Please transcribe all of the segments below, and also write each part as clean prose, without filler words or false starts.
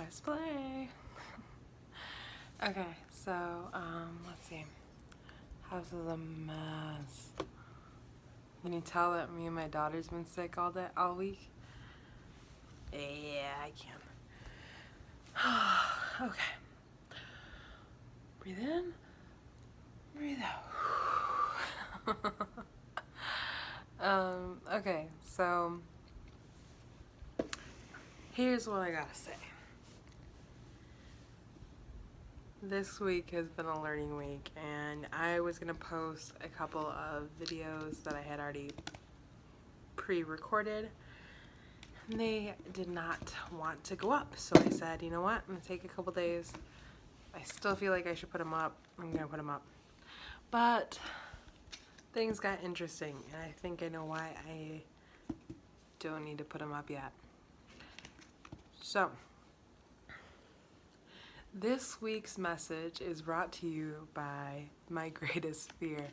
Press play. Okay, so, let's see. House is a mess. Can you tell that me and my daughter's been sick all week? Yeah, I can. Okay. Breathe in. Breathe out. Okay, so here's what I gotta say. This week has been a learning week, and I was gonna post a couple of videos that I had already pre-recorded, and they did not want to go up. So I said, you know what, I'm gonna take a couple days. I still feel like I should put them up. I'm gonna put them up. But things got interesting, and I think I know why I don't need to put them up yet. So, this week's message is brought to you by my greatest fear,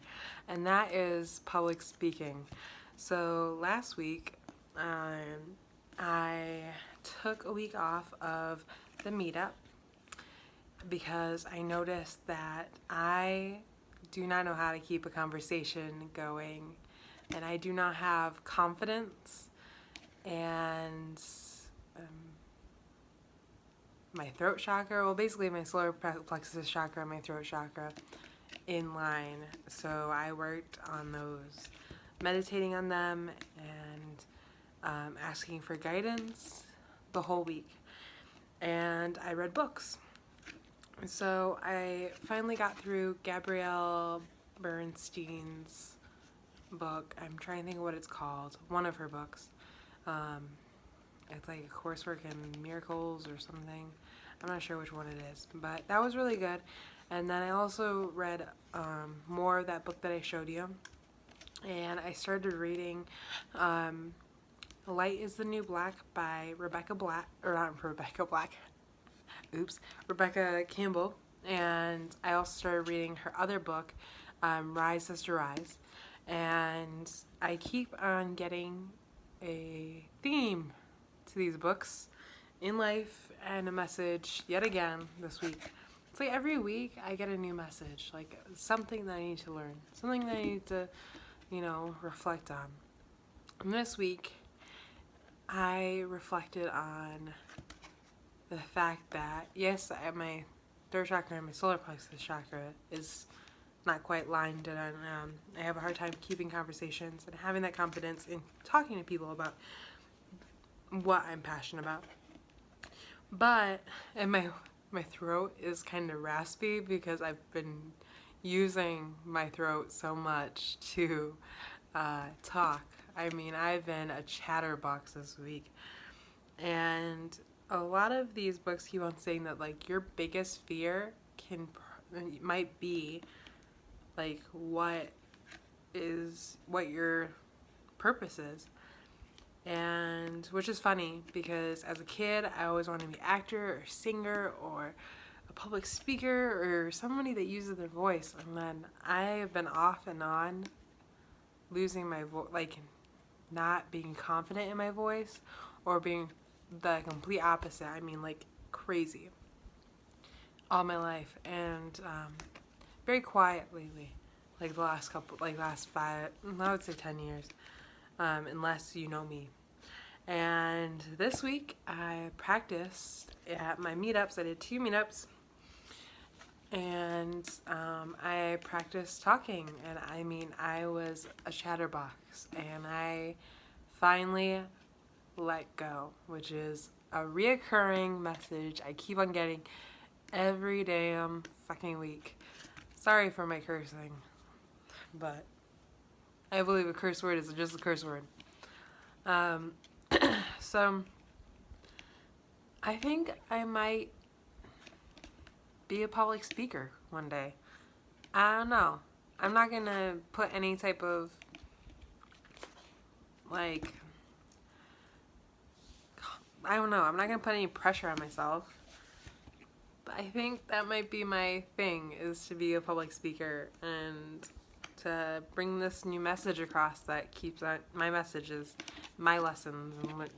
and that is public speaking. So last week, I took a week off of the meetup because I noticed that I do not know how to keep a conversation going, and I do not have confidence and my throat chakra, well basically my solar plexus chakra and my throat chakra in line. So I worked on those, meditating on them and asking for guidance the whole week. And I read books. So I finally got through Gabrielle Bernstein's book. I'm trying to think of what it's called. One of her books. It's like a coursework in miracles or something. I'm not sure which one it is, but that was really good. And then I also read more of that book that I showed you, and I started reading Light is the New Black by Rebecca Campbell. And I also started reading her other book, Rise Sister Rise, and I keep on getting a theme to these books in life and a message yet again this week. It's like every week I get a new message, like something that I need to learn, something that I need to, reflect on. And this week I reflected on the fact that, yes, my third chakra and my solar plexus chakra is not quite lined, and I have a hard time keeping conversations and having that confidence in talking to people about what I'm passionate about. But, and my throat is kind of raspy because I've been using my throat so much to talk. I mean, I've been a chatterbox this week. And a lot of these books keep on saying that, like, your biggest fear might be, like, what your purpose is. And which is funny because as a kid I always wanted to be an actor or singer or a public speaker or somebody that uses their voice, and then I have been off and on losing my voice, like not being confident in my voice, or being the complete opposite. I mean, like crazy all my life, and very quiet lately, like the last 5, I would say 10 years. Unless you know me. And this week I practiced at my meetups. I did 2 meetups, and I practiced talking, and I mean I was a chatterbox, and I finally let go, which is a reoccurring message I keep on getting every damn fucking week. Sorry for my cursing, but I believe a curse word is just a curse word. So I think I might be a public speaker one day. I don't know. I'm not gonna put any type of I don't know. I'm not gonna put any pressure on myself. But I think that might be my thing, is to be a public speaker and to bring this new message across that keeps on my messages, my lessons, and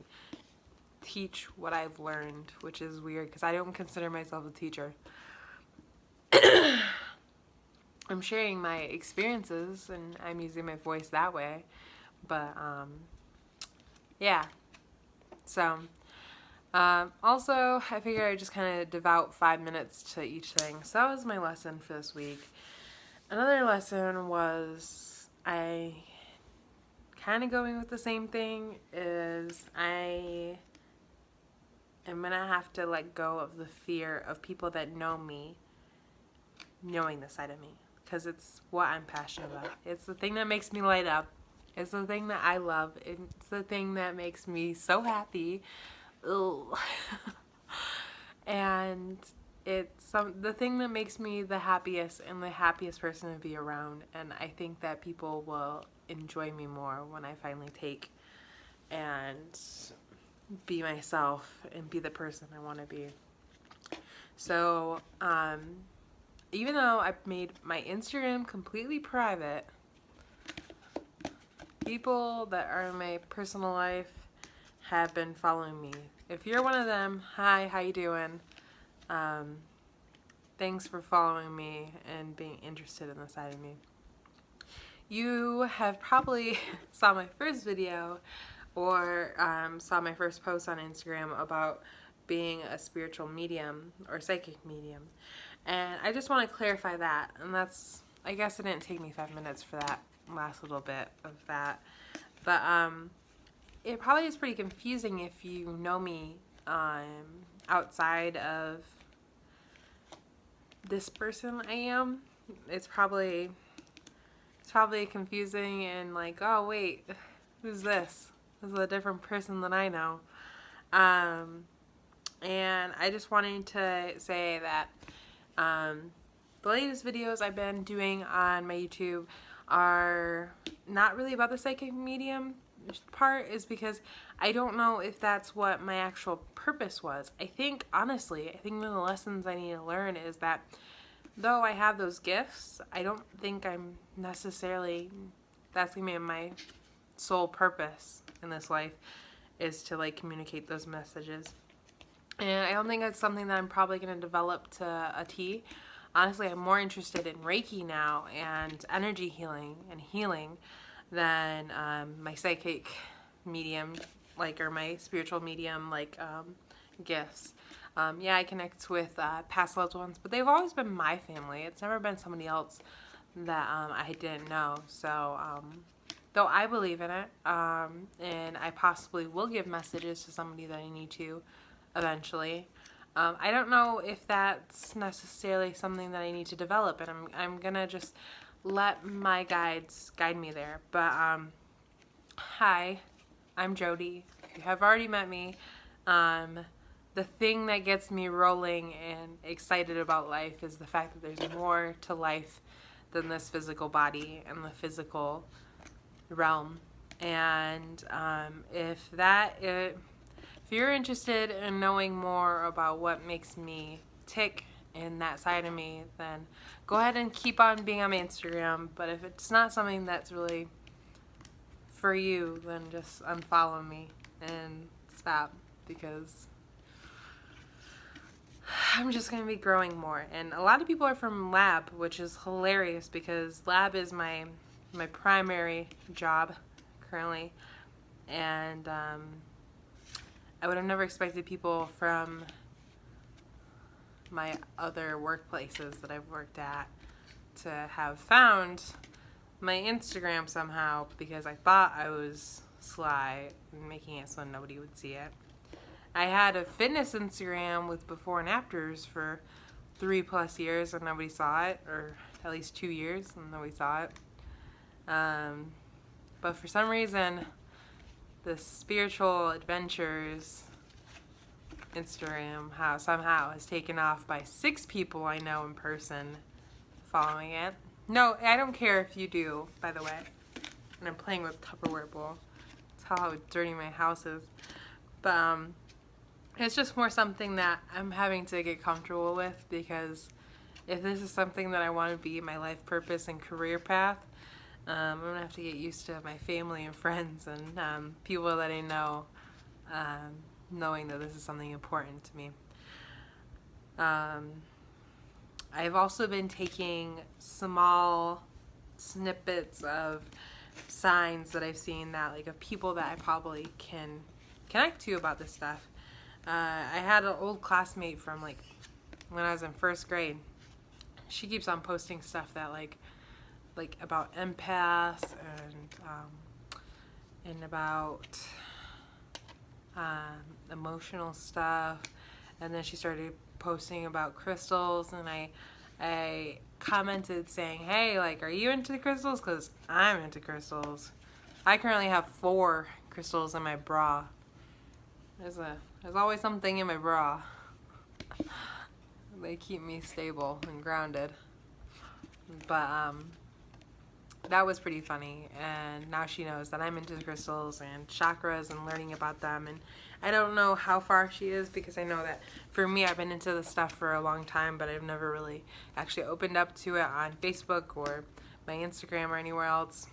teach what I've learned, which is weird because I don't consider myself a teacher. I'm sharing my experiences and I'm using my voice that way. But, yeah. So, also, I figured I'd just kind of devote 5 minutes to each thing. So that was my lesson for this week. Another lesson was I kind of going with the same thing is I am going to have to let go of the fear of people that know me knowing this side of me. Because it's what I'm passionate about. It's the thing that makes me light up. It's the thing that I love. It's the thing that makes me so happy. And it's the thing that makes me the happiest and the happiest person to be around. And I think that people will enjoy me more when I finally take and be myself and be the person I want to be. So, even though I've made my Instagram completely private, people that are in my personal life have been following me. If you're one of them, hi, how you doing? Thanks for following me and being interested in the side of me. You have probably saw my first video or saw my first post on Instagram about being a spiritual medium or psychic medium. And I just want to clarify that. And that's, I guess it didn't take me 5 minutes for that last little bit of that. But it probably is pretty confusing if you know me outside of this person I am. It's probably confusing and like, oh wait, who's this? This is a different person than I know. And I just wanted to say that the latest videos I've been doing on my YouTube are not really about the psychic medium part, is because I don't know if that's what my actual purpose was. I think, honestly, one of the lessons I need to learn is that though I have those gifts, I don't think I'm necessarily, that's going to be my sole purpose in this life, is to like communicate those messages. And I don't think that's something that I'm probably going to develop to a T. Honestly, I'm more interested in Reiki now and energy healing and healing than my psychic medium, like, or my spiritual medium, like, gifts. Yeah, I connect with past loved ones, but they've always been my family. It's never been somebody else that I didn't know. So, though I believe in it, and I possibly will give messages to somebody that I need to eventually. I don't know if that's necessarily something that I need to develop, and I'm gonna just let my guides guide me there. But hi, I'm Jody. If you have already met me, the thing that gets me rolling and excited about life is the fact that there's more to life than this physical body and the physical realm. And if you're interested in knowing more about what makes me tick in that side of me, then go ahead and keep on being on my Instagram. But if it's not something that's really for you, then just unfollow me and stop, because I'm just going to be growing more. And a lot of people are from lab, which is hilarious because lab is my primary job currently. And I would have never expected people from my other workplaces that I've worked at to have found my Instagram somehow, because I thought I was sly and making it so nobody would see it. I had a fitness Instagram with before and afters for 3+ years and nobody saw it, or at least 2 years and nobody saw it. But for some reason, the spiritual adventures Instagram somehow has taken off by 6 people I know in person following it. No, I don't care if you do, by the way. And I'm playing with Tupperware bowl. That's how dirty my house is. But it's just more something that I'm having to get comfortable with, because if this is something that I want to be my life purpose and career path, I'm going to have to get used to my family and friends and people that I know knowing that this is something important to me. I've also been taking small snippets of signs that I've seen that, like, of people that I probably can connect to about this stuff. I had an old classmate from, like, when I was in first grade. She keeps on posting stuff that, like about empaths and about emotional stuff. And then she started posting about crystals, and I commented saying, hey, like, are you into crystals? Because I'm into crystals. I currently have 4 crystals in my bra. There's always something in my bra. They keep me stable and grounded. But that was pretty funny, and now she knows that I'm into crystals and chakras and learning about them. And I don't know how far she is, because I know that for me, I've been into this stuff for a long time, but I've never really actually opened up to it on Facebook or my Instagram or anywhere else.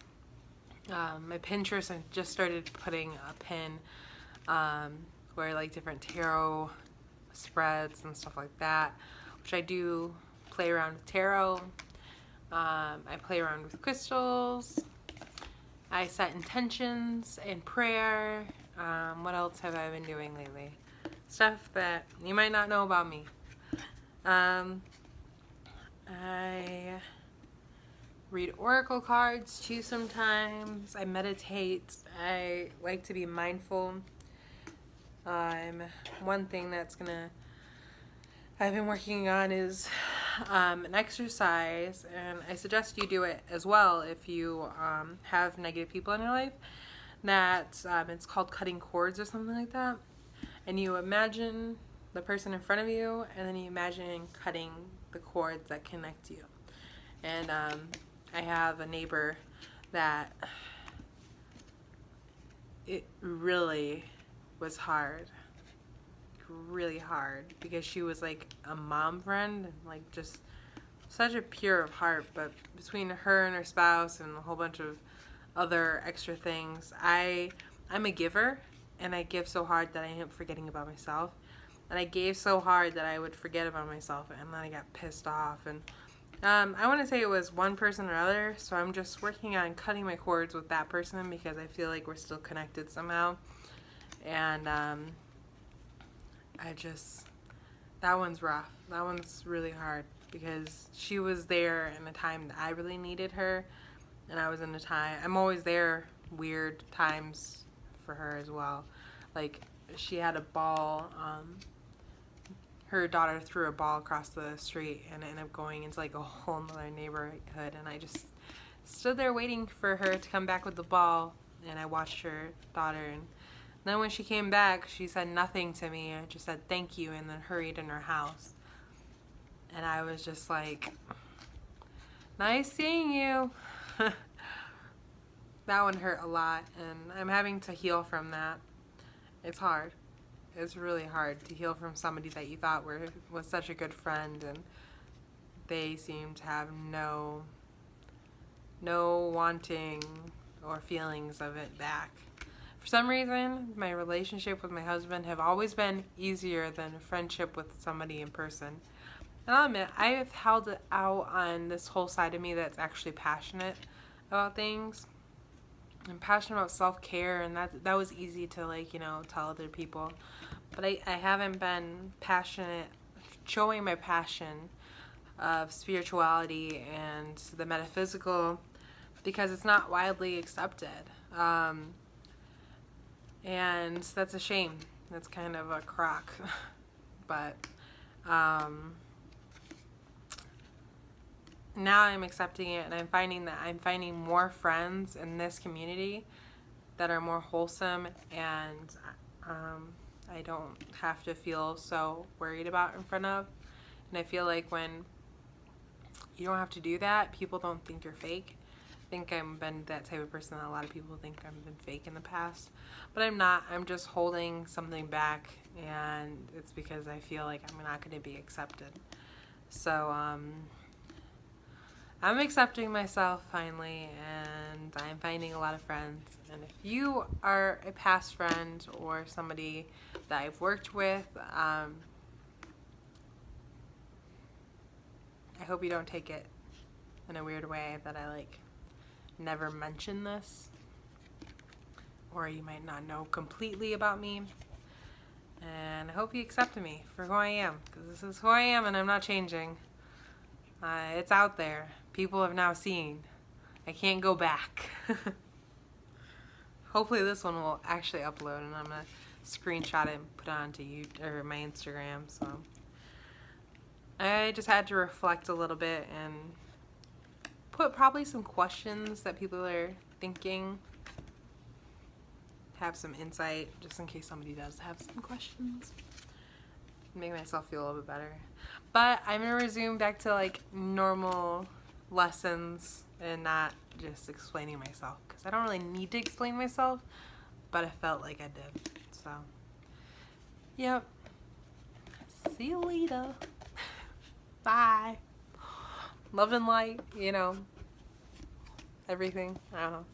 My Pinterest, I just started putting a pin where, like, different tarot spreads and stuff like that, which I do play around with tarot. I play around with crystals. I set intentions in prayer. What else have I been doing lately? Stuff that you might not know about me. I read oracle cards too sometimes. I meditate. I like to be mindful. One thing I've been working on is an exercise, and I suggest you do it as well if you have negative people in your life. It's called cutting cords or something like that. And you imagine the person in front of you, and then you imagine cutting the cords that connect you. And I have a neighbor that it really was hard. Really hard, because she was like a mom friend, like just such a pure of heart. But between her and her spouse and a whole bunch of other extra things, I'm a giver, and I give so hard that I end up forgetting about myself. And I gave so hard that I would forget about myself, and then I got pissed off. And I want to say it was one person or other, so I'm just working on cutting my cords with that person, because I feel like we're still connected somehow. And that one's rough. That one's really hard, because she was there in a time that I really needed her, and I was in a time, I'm always there weird times for her as well. Like, she had a ball, her daughter threw a ball across the street, and it ended up going into like a whole nother neighborhood, and I just stood there waiting for her to come back with the ball, and I watched her daughter. And then when she came back, she said nothing to me. I just said thank you, and then hurried in her house. And I was just like, nice seeing you. That one hurt a lot, and I'm having to heal from that. It's hard. It's really hard to heal from somebody that you thought was such a good friend, and they seem to have no wanting or feelings of it back. For some reason, my relationship with my husband have always been easier than a friendship with somebody in person. And I'll admit, I have held it out on this whole side of me that's actually passionate about things. I'm passionate about self-care, and that was easy to, like, tell other people. But I haven't been passionate, showing my passion of spirituality and the metaphysical, because it's not widely accepted. And that's a shame. That's kind of a crock. But now I'm accepting it, and I'm finding more friends in this community that are more wholesome, and I don't have to feel so worried about in front of. And I feel like when you don't have to do that, people don't think you're fake. I think I've been that type of person that a lot of people think I've been fake in the past. But I'm not. I'm just holding something back, and it's because I feel like I'm not going to be accepted. So, I'm accepting myself finally, and I'm finding a lot of friends. And if you are a past friend or somebody that I've worked with. I hope you don't take it in a weird way that I like never mention this, or you might not know completely about me. And I hope you accept me for who I am, because this is who I am and I'm not changing. It's out there. People have now seen. I can't go back. Hopefully this one will actually upload, and I'm gonna screenshot it and put it onto YouTube or my Instagram. So I just had to reflect a little bit and put probably some questions that people are thinking. Have some insight, just in case somebody does have some questions. Make myself feel a little bit better. But I'm gonna resume back to like normal lessons and not just explaining myself, because I don't really need to explain myself, but I felt like I did. So, yep. See you later. Bye. Love and light, you know, everything. I don't know.